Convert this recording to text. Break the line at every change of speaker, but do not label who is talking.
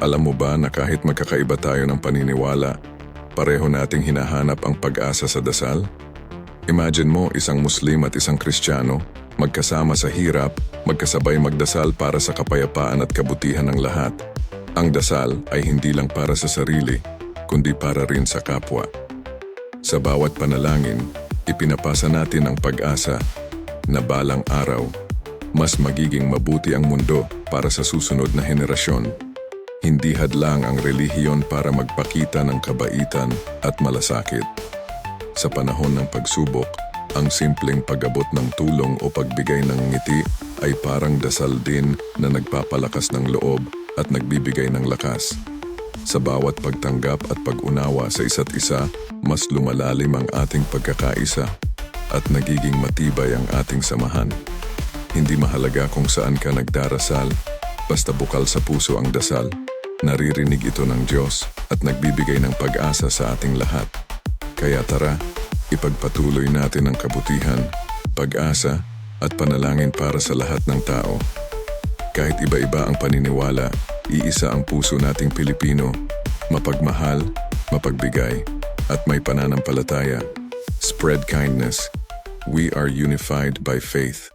Alam mo ba na kahit magkakaiba tayo ng paniniwala, pareho nating hinahanap ang pag-asa sa dasal? Imagine mo isang Muslim at isang Kristiyano, magkasama sa hirap, magkasabay magdasal para sa kapayapaan at kabutihan ng lahat. Ang dasal ay hindi lang para sa sarili, kundi para rin sa kapwa. Sa bawat panalangin, ipinapasa natin ang pag-asa na balang araw, mas magiging mabuti ang mundo para sa susunod na henerasyon. Hindi hadlang ang relihiyon para magpakita ng kabaitan at malasakit. Sa panahon ng pagsubok, ang simpleng pag-abot ng tulong o pagbigay ng ngiti ay parang dasal din na nagpapalakas ng loob at nagbibigay ng lakas. Sa bawat pagtanggap at pag-unawa sa isa't isa, mas lumalalim ang ating pagkakaisa at nagiging matibay ang ating samahan. Hindi mahalaga kung saan ka nagdarasal, basta bukal sa puso ang dasal. Naririnig ito ng Diyos at nagbibigay ng pag-asa sa ating lahat. Kaya tara, ipagpatuloy natin ang kabutihan, pag-asa at panalangin para sa lahat ng tao. Kahit iba-iba ang paniniwala, iisa ang puso nating Pilipino, mapagmahal, mapagbigay, at may pananampalataya. Spread kindness. We are unified by faith.